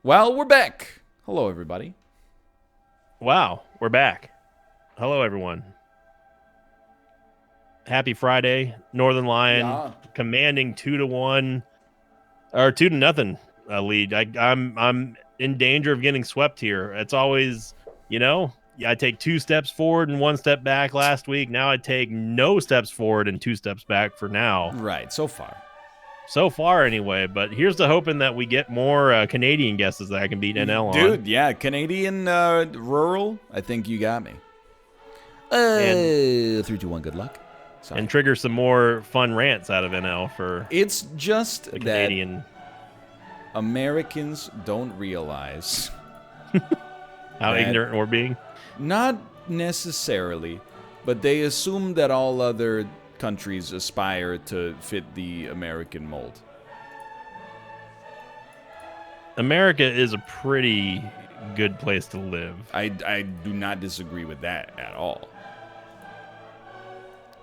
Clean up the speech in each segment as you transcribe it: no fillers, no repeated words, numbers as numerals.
Well, we're back. Hello, everybody. Wow, we're back. Hello, everyone. Happy Friday. Northernlion Yeah. commanding 2-1 or 2-0 lead. I'm in danger of getting swept here. It's always, I take 2 steps forward and 1 step back last week. Now I take no steps forward and 2 steps back for now. Right, so far. So far, anyway. But here's to hoping that we get more Canadian guesses that I can beat NL on. Dude, yeah, Canadian rural, I think you got me. And 3, 2, 1, good luck. Sorry. and trigger some more fun rants out of NL for It's just the that Canadian. Americans don't realize, How that- ignorant we're being. not necessarily, but they assume that all other countries aspire to fit the American mold. America is a pretty good place to live. I do not disagree with that at all.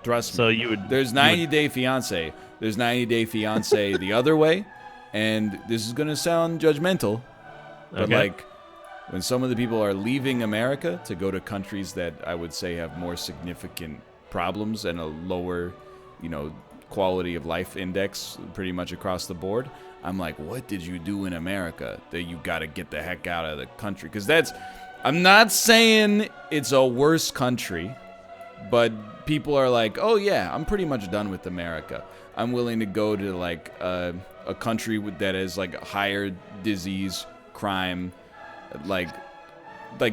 Trust me. So you would. There's you 90 would- Day Fiance. There's 90 Day Fiance the other way, and this is gonna sound judgmental, but Okay. like when some of the people are leaving America to go to countries that I would say have more significant problems and a lower, quality of life index pretty much across the board, I'm like, what did you do in America that you gotta get the heck out of the country? Because I'm not saying it's a worse country, but people are like, oh yeah, I'm pretty much done with America. I'm willing to go to like a country that has like higher disease, crime, like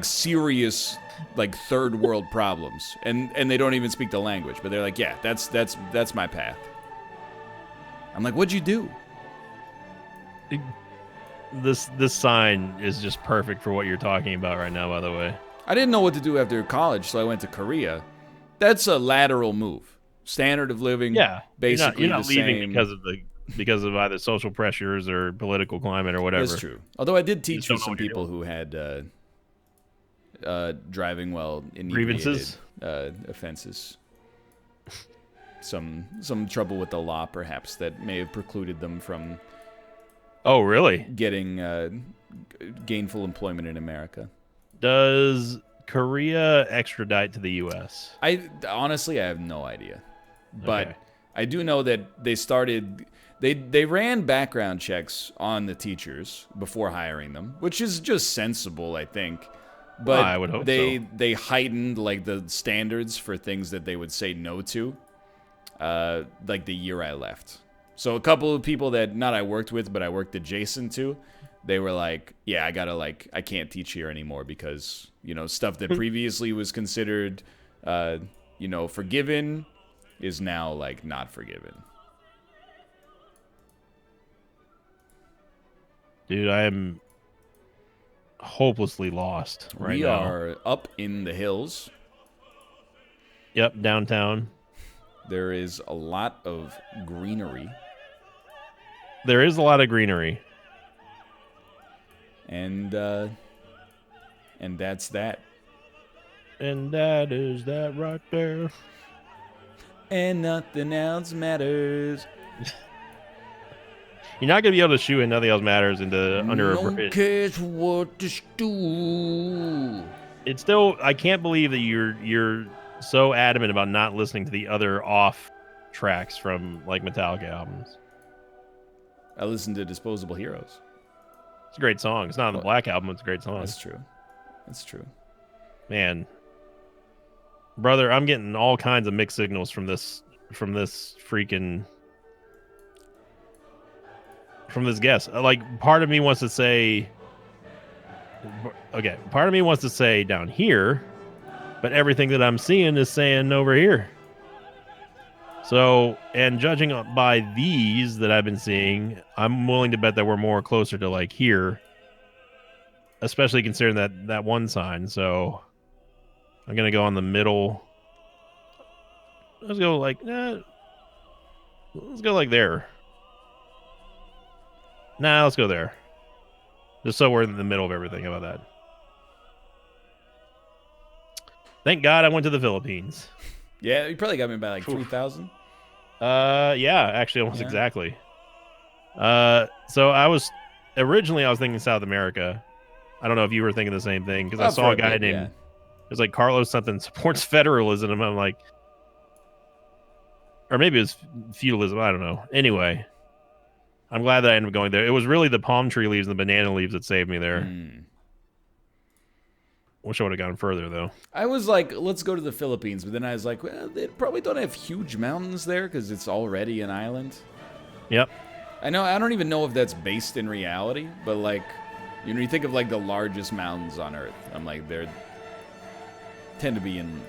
serious like third world problems, and they don't even speak the language, but they're like, yeah, that's my path. I'm like, what'd you do? This sign is just perfect for what you're talking about right now. By the way, I didn't know what to do after college, so I went to Korea. That's a lateral move. Standard of living, yeah, basically you're not the leaving same. because of either social pressures or political climate or whatever. That's true. Although I did teach just don't with know some what you're people who had driving while inebriated Grievances? Offenses. Some trouble with the law, perhaps, that may have precluded them from Oh, really? getting gainful employment in America. Does Korea extradite to the U.S.? I honestly, I have no idea, but Okay. I do know that they started. They ran background checks on the teachers before hiring them, which is just sensible, I think. But I would hope they heightened like the standards for things that they would say no to, like the year I left. So a couple of people that not I worked with, but I worked adjacent to, they were like, yeah, I can't teach here anymore because, stuff that previously was considered, forgiven is now like not forgiven. Dude, I am hopelessly lost right We now. are up in the hills. Yep, downtown. There is a lot of greenery, There is a lot of greenery. and that's that. And that is that right there. And nothing else matters. You're not gonna be able to shoot and nothing else matters into under a No bridge. cares what to do. It's still I can't believe that you're so adamant about not listening to the other off tracks from like Metallica albums. I listen to Disposable Heroes. It's a great song. It's not on the Well, Black album, it's a great song. That's true. That's true. Man. Brother, I'm getting all kinds of mixed signals from this freaking from this guess. Like part of me wants to say part of me wants to say down here, but everything that I'm seeing is saying over here. So, and judging by these that I've been seeing, I'm willing to bet that we're more closer to like here, especially considering that one sign. So, I'm gonna go on the middle. Let's go like let's go like there. Nah, let's go there. Just so we're in the middle of everything. How about that? Thank God I went to the Philippines. Yeah, you probably got me by like Oof. 3,000. Yeah, actually almost Yeah. exactly. So I was originally I was thinking South America. I don't know if you were thinking the same thing because I For saw a a guy bit, named yeah. it was like Carlos something supports federalism, and I'm like, or maybe it was feudalism. I don't know. Anyway, I'm glad that I ended up going there. It was really the palm tree leaves and the banana leaves that saved me there. Wish I would have gone further though. I was like, let's go to the Philippines, but then I was like, well, they probably don't have huge mountains there because it's already an island. Yep. I don't even know if that's based in reality, but like, you think of like the largest mountains on Earth. I'm like, they tend to be in,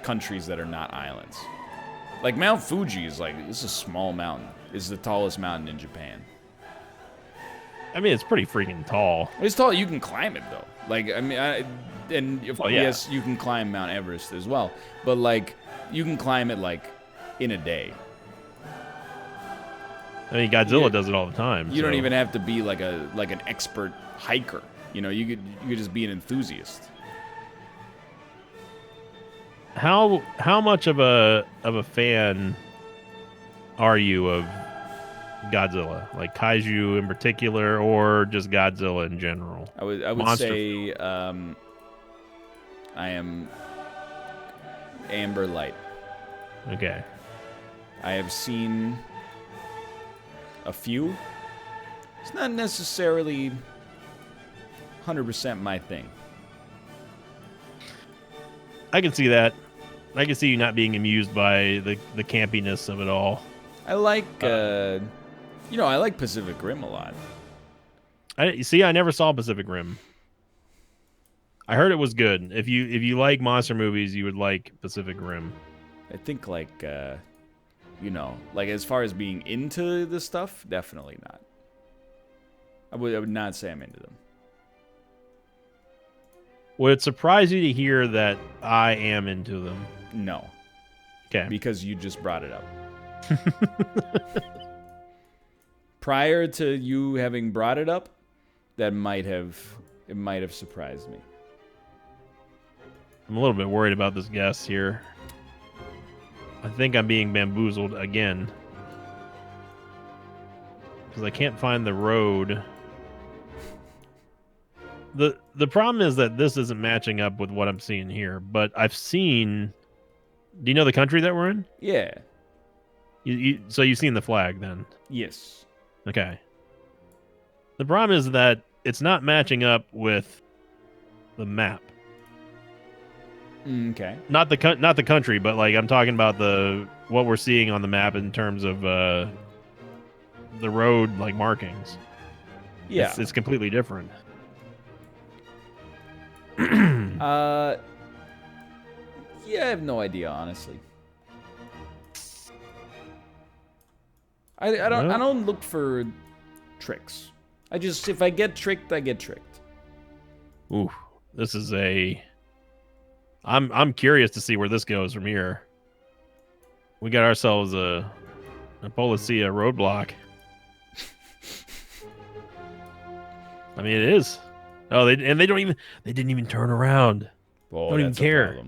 countries that are not islands. Like Mount Fuji is like, this is a small mountain. It's the tallest mountain in Japan. I mean, it's pretty freaking tall. It's tall. You can climb it though. Like, I mean, yeah. Yes, you can climb Mount Everest as well. But like, you can climb it like in a day. I mean, Godzilla does it all the time. You don't even have to be like an expert hiker. You could just be an enthusiast. How much of a fan are you of Godzilla? Like kaiju in particular, or just Godzilla in general? I would say I am Amber Light. Okay. I have seen a few. It's not necessarily 100% my thing. I can see that. I can see you not being amused by the campiness of it all. I like, I like Pacific Rim a lot. I never saw Pacific Rim. I heard it was good. If you like monster movies, you would like Pacific Rim. I think like as far as being into this stuff, definitely not. I would not say I'm into them. Would it surprise you to hear that I am into them? No. Okay. Because you just brought it up. Prior to you having brought it up, it might have surprised me. I'm a little bit worried about this guess here. I think I'm being bamboozled again. Because I can't find the road. The problem is that this isn't matching up with what I'm seeing here. But I've seen... Do you know the country that we're in? Yeah. So you've seen the flag then? Yes. Okay. The problem is that it's not matching up with the map. Okay. Not the country, but like I'm talking about what we're seeing on the map in terms of the road like markings. Yeah. It's completely different. Yeah, I have no idea, honestly. I don't look for tricks. If I get tricked, I get tricked. Ooh, this is I'm curious to see where this goes from here. We got ourselves a Policia roadblock. I mean, it is. Oh, they didn't even turn around. Oh, don't even care.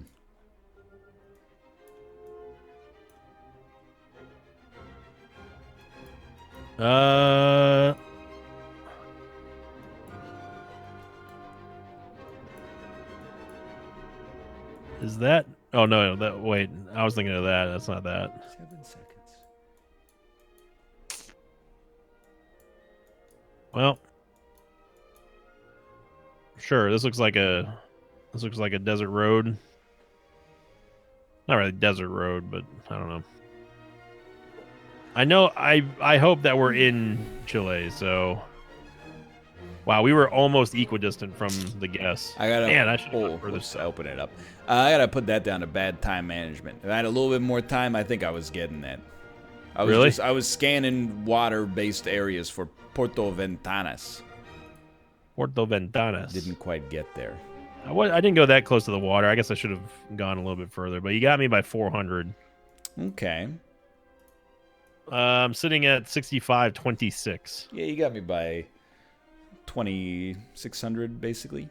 Is that? Oh no, wait. I was thinking of that. That's not that. 7 seconds. Well, sure. This looks like a desert road. Not really desert road, but I don't know. I know. I hope that we're in Chile. So, wow, we were almost equidistant from the guess. I gotta. Man, I should open it up. I gotta put that down to bad time management. If I had a little bit more time, I think I was getting that. I was scanning water-based areas for Puerto Ventanas. Puerto Ventanas. Didn't quite get there. I didn't go that close to the water. I guess I should have gone a little bit further, but you got me by 400. Okay. I'm sitting at 65.26. Yeah, you got me by 2,600, basically.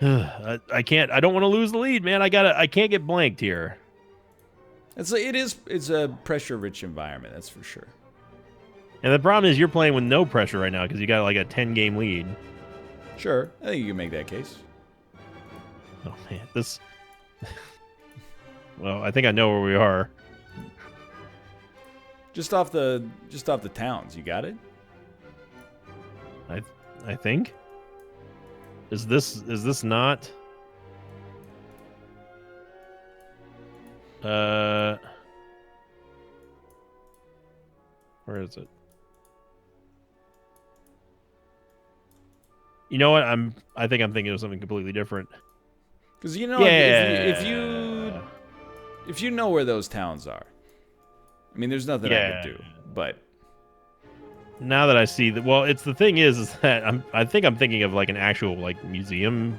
I don't want to lose the lead, man. I can't get blanked here. It's a pressure-rich environment, that's for sure. And the problem is you're playing with no pressure right now because you got like a 10-game lead. Sure, I think you can make that case. Oh man, this. Well, I think I know where we are. Just off the towns, you got it? I think. Is this not? Where is it? You know what? I think I'm thinking of something completely different. Because you know, Yeah. if you know where those towns are, I mean, there's nothing I could do. But now that I see that, well, it's the thing is that I think I'm thinking of like an actual like museum.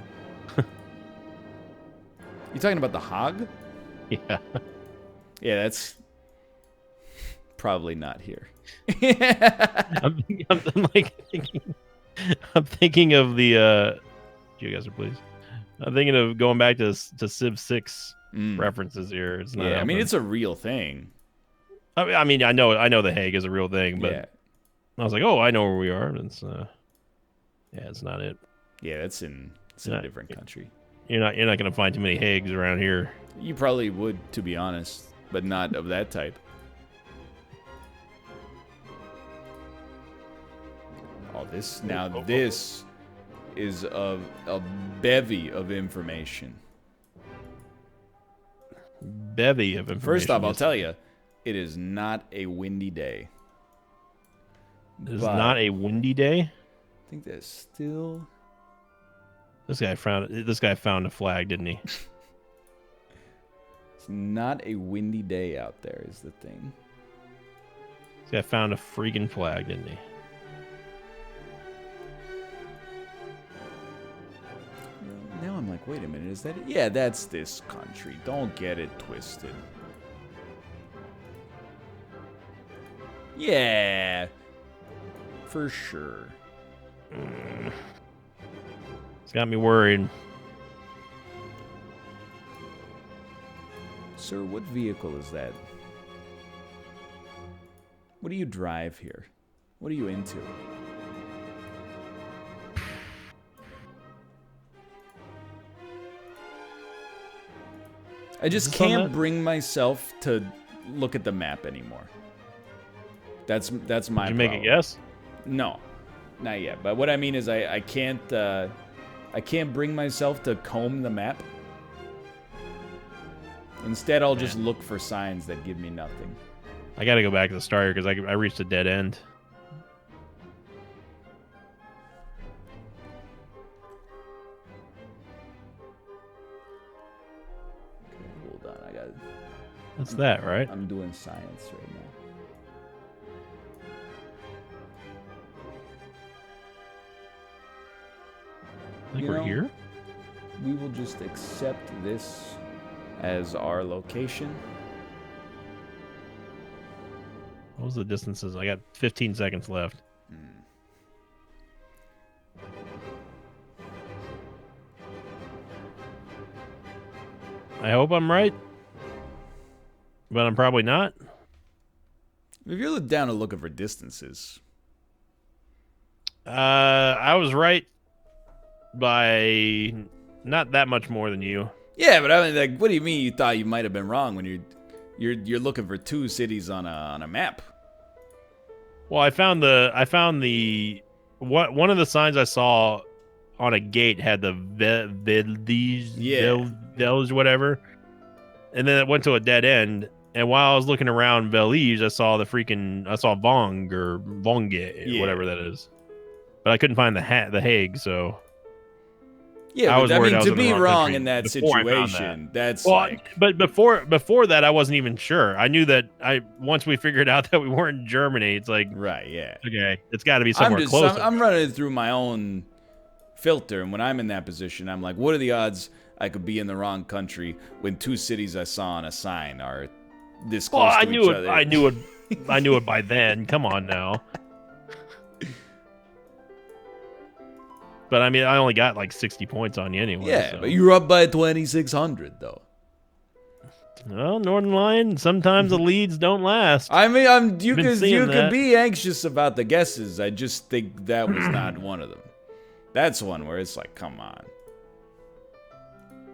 you talking about the Hague? Yeah. Yeah, that's probably not here. I'm thinking of the Geoguessr, please. I'm thinking of going back to Civ 6 references here. It's not. Yeah, I mean it's a real thing. I mean I know the Hague is a real thing, but yeah. I was like, oh, I know where we are. And it's it's not it. Yeah, it's in a different country. You're not gonna find too many Hagues around here. You probably would, to be honest, but not of that type. Oh, this is a bevy of information. Bevy of information. First off, I'll tell you, it is not a windy day. It is not a windy day. I think there's still. This guy found a flag, didn't he? It's not a windy day out there, is the thing. This guy found a freaking flag, didn't he? Now I'm like, wait a minute, is that it? Yeah, that's this country. Don't get it twisted. Yeah, for sure. It's got me worried. Sir, what vehicle is that? What do you drive here? What are you into? I just can't bring myself to look at the map anymore. That's my problem. Did you make a guess? No, not yet. But what I mean is I can't bring myself to comb the map. Instead, I'll just look for signs that give me nothing. I got to go back to the start here because I reached a dead end. Okay, hold on. I got. That's that, right? I'm doing science right now. I think we're here. We will just accept this as our location. What was the distances? I got 15 seconds left. I hope I'm right, but I'm probably not. If you're down to looking for distances, I was right by not that much more than you. Yeah, but I mean, like, what do you mean you thought you might have been wrong when you're looking for two cities on a map? Well, I found the one of the signs I saw on a gate had the Vels whatever, and then it went to a dead end. And while I was looking around Velige, I saw Vong or Vonge, whatever that is, but I couldn't find the Hague, so. Yeah, I mean, to be wrong in that situation, that's like... But before that, I wasn't even sure. I knew that once we figured out that we weren't in Germany, it's like... Right, yeah. Okay, it's got to be somewhere closer. I'm running through my own filter, and when I'm in that position, I'm like, what are the odds I could be in the wrong country when two cities I saw on a sign are this close to each other? I knew it by then. Come on now. But I mean, I only got like 60 points on you anyway. Yeah, so. but you're up by 2,600 though. Well, Northernlion, sometimes the leads don't last. I mean, you Been seeing could that. be anxious about the guesses. I just think that was not one of them. That's one where it's like, come on.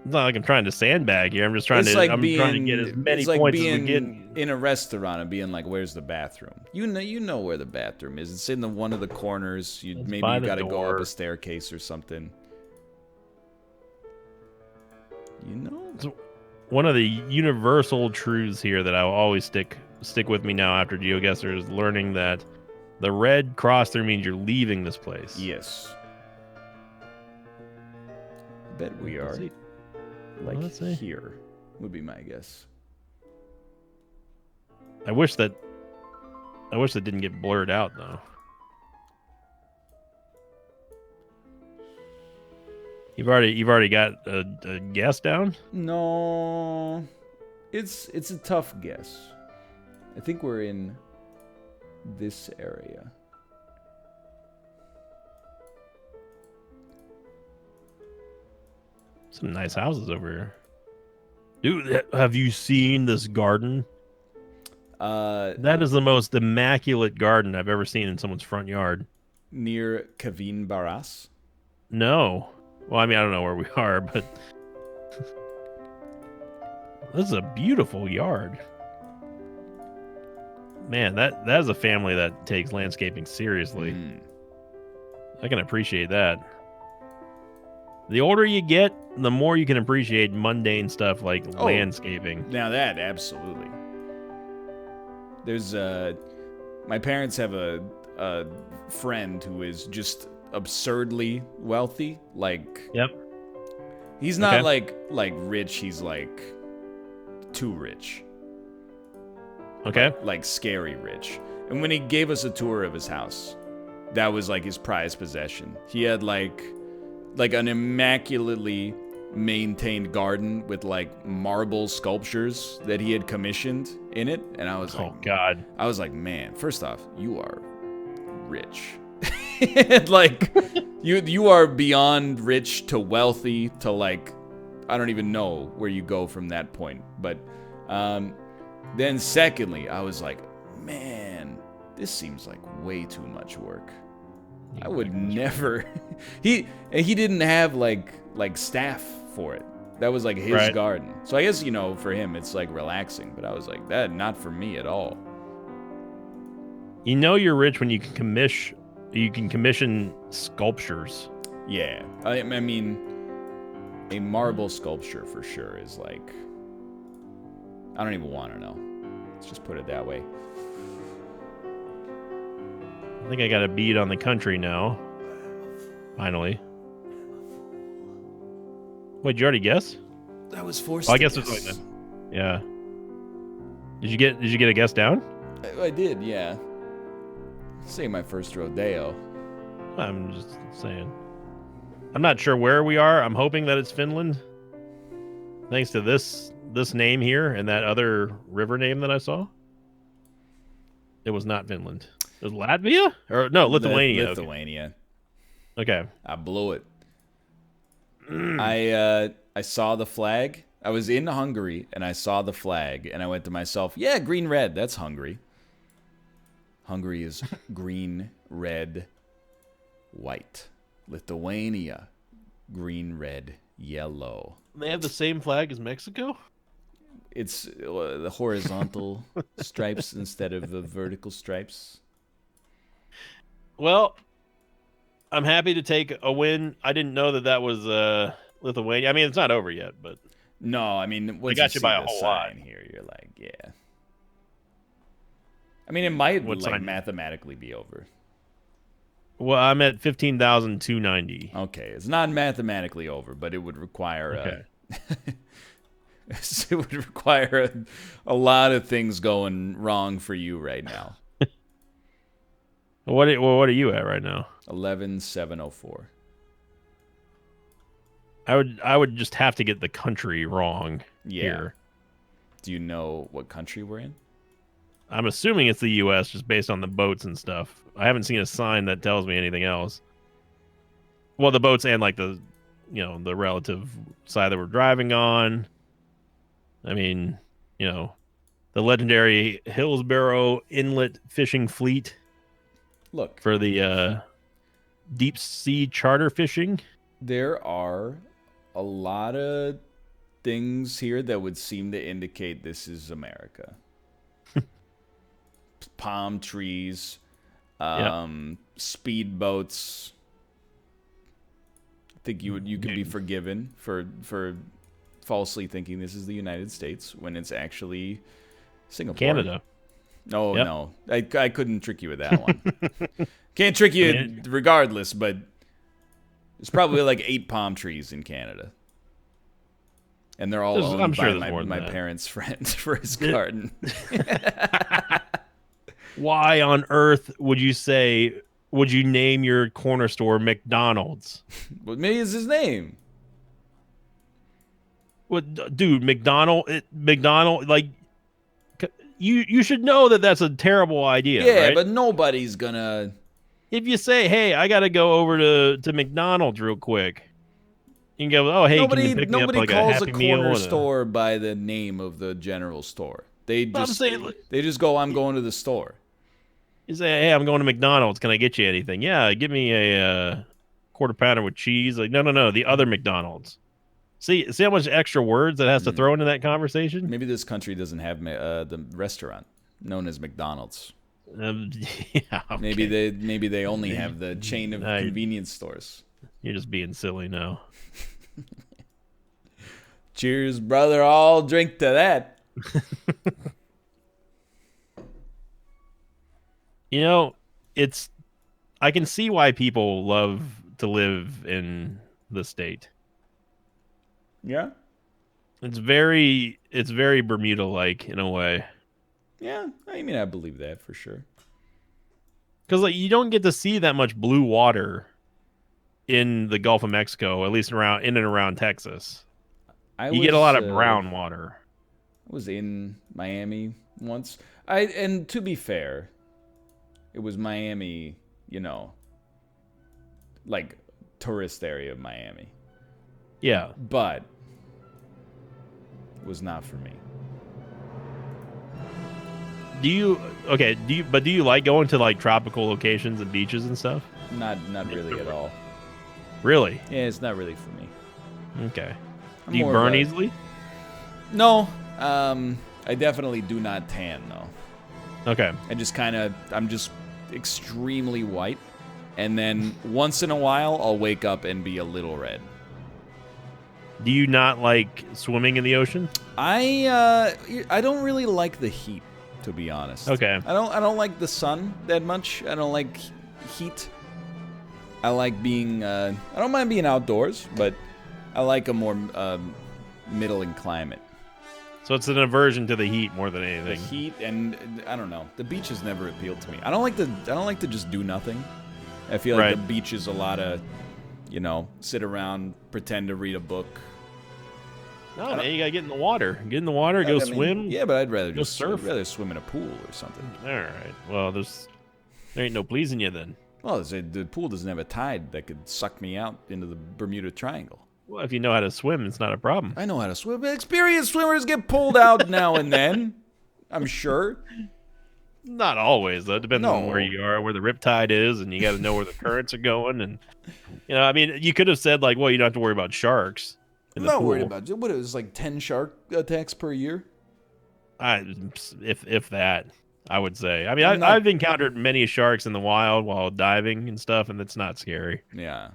It's not like I'm trying to sandbag here. I'm just trying It's to. like I'm trying to get as many it's like points as we get. being in a restaurant and being like, "Where's the bathroom?" You know where the bathroom is. It's in one of the corners. Maybe by you the got to go up door. a staircase or something. You know. So one of the universal truths here that I'll always stick with me now after Geoguessr is learning that the red cross through means you're leaving this place. Yes. I bet we are. See. Like Let's see. here would be my guess. I wish that didn't get blurred out though. You've already got a guess down? No, it's a tough guess. I think we're in this area. Some nice houses over here. Dude, have you seen this garden? That is the most immaculate garden I've ever seen in someone's front yard. Near Kavin Baras. No. Well, I mean, I don't know where we are, but this is a beautiful yard. Man, that is a family that takes landscaping seriously. I can appreciate that. The older you get, the more you can appreciate mundane stuff like landscaping. Now that, absolutely. There's my parents have a friend who is just absurdly wealthy. Like, yep. He's not like rich, he's like too rich. Okay. Like scary rich. And when he gave us a tour of his house, that was like his prized possession. He had like an immaculately maintained garden with like marble sculptures that he had commissioned in it, and I was like, oh god, I was like, man, first off, you are rich. Like you are beyond rich to wealthy to like, I don't even know where you go from that point. But then secondly, I was like, man, this seems like way too much work. I would never. He didn't have like staff for it. That was like his garden. So I guess, for him it's like relaxing, but I was like, that not for me at all. You're rich when you can commission sculptures. Yeah. I mean, a marble sculpture for sure is like, I don't even want to know. Let's just put it that way. I think I got a bead on the country now. Finally. Wait, did you already guess? That was forced. I guess it's like that. Yeah. Did you get a guess down? I did, yeah. Say my first rodeo. I'm just saying. I'm not sure where we are. I'm hoping that it's Finland. Thanks to this name here and that other river name that I saw. It was not Finland. It was Latvia? Or no, Lithuania. Lithuania. Okay. I blew it. I saw the flag. I was in Hungary and I saw the flag and I went to myself, yeah, green, red, that's Hungary. Hungary is green, red, white. Lithuania, green, red, yellow. They have the same flag as Mexico? It's the horizontal stripes instead of the vertical stripes. Well, I'm happy to take a win. I didn't know that was Lithuania. I mean, it's not over yet, but no, I mean, once I got you you by see a the whole sign lot. here, you're like, yeah. I mean, it might What sign? mathematically be over. Well, I'm at 15,290. Okay, it's not mathematically over, but it would require it would require a lot of things going wrong for you right now. What are you at right now? 11,704. I would just have to get the country wrong here. Do you know what country we're in? I'm assuming it's the U.S. just based on the boats and stuff. I haven't seen a sign that tells me anything else. Well, the boats and like the relative side that we're driving on. I mean, the legendary Hillsborough Inlet fishing fleet Look, for the deep sea charter fishing. there are a lot of things here that would seem to indicate this is America. Palm trees, speedboats. I think you could be forgiven for falsely thinking this is the United States when it's actually Singapore. Canada. Oh, Yep. no. I couldn't trick you with that one. Can't trick you regardless, but there's probably like 8 palm trees in Canada. And they're all owned by my parents' friend for his garden. Why on earth would you name your corner store McDonald's? Well, maybe it's his name. What, dude, McDonald, like, you should know that that's a terrible idea. Yeah, right? but nobody's gonna. If you say, hey, I got to go over to McDonald's real quick, you can go, oh, hey, can you pick me up like a Happy Meal? Nobody calls a corner store by the name of the general store. They just go, I'm going to the store. You say, hey, I'm going to McDonald's. Can I get you anything? Yeah, give me a quarter pounder with cheese. Like, no, the other McDonald's. See how much extra words that has to throw into that conversation? Maybe this country doesn't have the restaurant known as McDonald's. Yeah, okay. Maybe they only have the chain of convenience stores. You're just being silly now. Cheers, brother. I'll drink to that. I can see why people love to live in the state. Yeah. It's very Bermuda-like in a way. Yeah, I mean, I believe that for sure. Because like you don't get to see that much blue water in the Gulf of Mexico, at least in and around Texas. You get a lot of brown water. I was in Miami once. And to be fair, it was Miami, like tourist area of Miami. Yeah. But it was not for me. Do you like going to like tropical locations and beaches and stuff? Not really at all. Really? Yeah, it's not really for me. Okay. Do you burn easily? No. I definitely do not tan though. Okay. I'm just extremely white, and then once in a while I'll wake up and be a little red. Do you not like swimming in the ocean? I don't really like the heat, to be honest. Okay. I don't like the sun that much. I don't like heat. I like being I don't mind being outdoors, but I like a more middling climate. So it's an aversion to the heat more than anything. The heat, and I don't know. The beach has never appealed to me. I don't like to just do nothing. I feel like the beach is a lot of, sit around, pretend to read a book. No, man, you gotta get in the water. Get in the water, go swim. Yeah, but I'd rather surf. I'd rather swim in a pool or something. All right. Well, there ain't no pleasing you then. Well, the pool doesn't have a tide that could suck me out into the Bermuda Triangle. Well, if you know how to swim, it's not a problem. I know how to swim. Experienced swimmers get pulled out now and then. I'm sure. Not always, though. Depends on where you are, where the riptide is, and you got to know where the currents are going. And I mean, you could have said like, well, you don't have to worry about sharks. I'm not worried about it. What, it was like 10 shark attacks per year? If that, I would say. I mean, I've encountered many sharks in the wild while diving and stuff, and it's not scary. Yeah.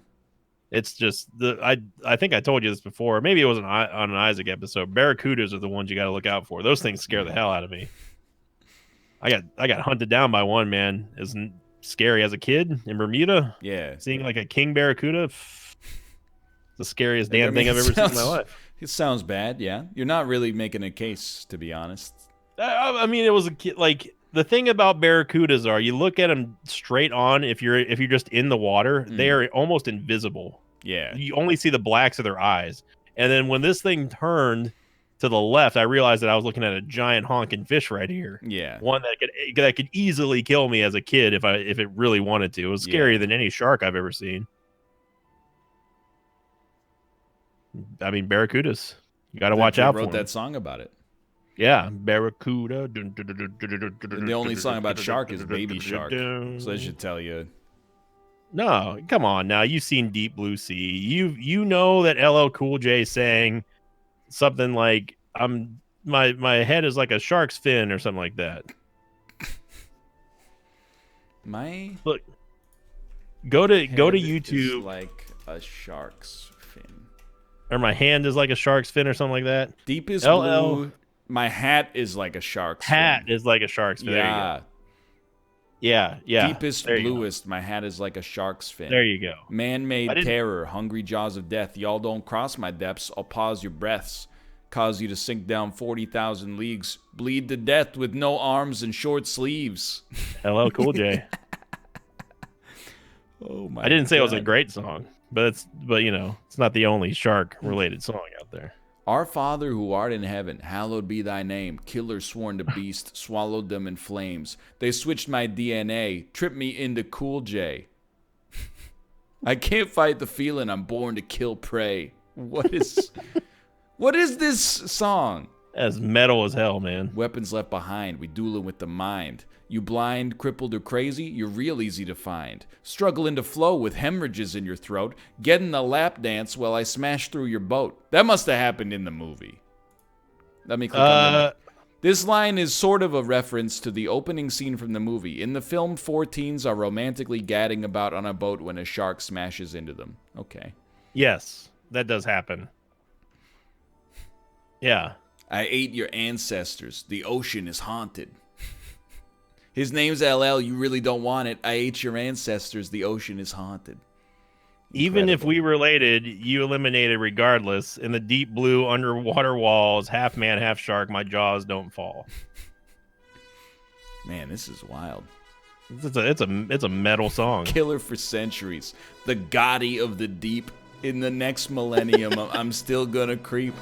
It's just I think I told you this before. Maybe it was on an Isaac episode. Barracudas are the ones you got to look out for. Those things scare the hell out of me. I got hunted down by one, man. Isn't scary as a kid in Bermuda. Yeah. Seeing like a king barracuda. The scariest damn thing I've ever seen in my life. It sounds bad, yeah. You're not really making a case, to be honest. I mean, it was a kid. Like the thing about barracudas are, you look at them straight on. If you're just in the water, they are almost invisible. Yeah, you only see the blacks of their eyes. And then when this thing turned to the left, I realized that I was looking at a giant honking fish right here. Yeah, one that could easily kill me as a kid if it really wanted to. It was scarier than any shark I've ever seen. I mean, barracudas. You got to watch out for them. Wrote that song about it. Yeah, Barracuda. And the only song about shark is Baby Shark. So that should tell you. No, come on now. You've seen Deep Blue Sea. You know that LL Cool J sang something like my head is like a shark's fin or something like that. Look, go to YouTube. Is like a shark's fin. Or my hand is like a shark's fin or something like that. Deepest blue. My hat is like a shark's hat fin. is like a shark's fin. Yeah. Yeah. Deepest bluest. My hat is like a shark's fin. There you go. Man-made terror, hungry jaws of death. Y'all don't cross my depths. I'll pause your breaths. Cause you to sink down 40,000 leagues. Bleed to death with no arms and short sleeves. LL Cool J. Oh my! I didn't say God. it was a great song, but you know, it's not the only shark-related song out there. Our Father who art in heaven, hallowed be thy name. Killer sworn to beast, swallowed them in flames. They switched my DNA, tripped me into Cool J. I can't fight the feeling I'm born to kill prey. What is this song? As metal as hell, man. Weapons left behind, we dueling with the mind. You blind, crippled, or crazy, you're real easy to find. Struggling to flow with hemorrhages in your throat. Getting a lap dance while I smash through your boat. That must have happened in the movie. Let me click on that. This line is sort of a reference to the opening scene from the movie. In the film, 4 teens are romantically gadding about on a boat when a shark smashes into them. Okay. Yes, that does happen. Yeah. I ate your ancestors. The ocean is haunted. His name's LL. You really don't want it. I ate your ancestors. The ocean is haunted. Even if we related, you eliminated regardless. In the deep blue underwater walls, half man, half shark, my jaws don't fall. Man, this is wild. It's a metal song. Killer for centuries. The Gotti of the deep. In the next millennium, I'm still gonna creep.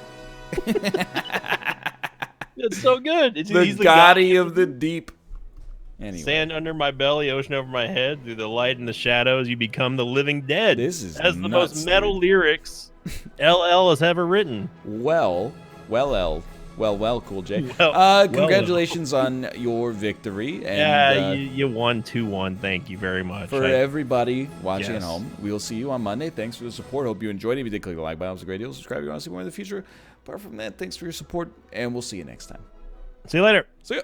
It's so good. He's the Gotti of the deep. Anyway. Sand under my belly, ocean over my head. Through the light and the shadows, you become the living dead. This is That's the nuts, most metal dude. lyrics LL has ever written. Well, Cool J. Congratulations on your victory. And, you won 2-1. Thank you very much. For everybody watching Yes. at home, we will see you on Monday. Thanks for the support. Hope you enjoyed it. If you did, click the like button. It was a great deal. Subscribe if you want to see more in the future. Apart from that, thanks for your support, and we'll see you next time. See you later. See ya.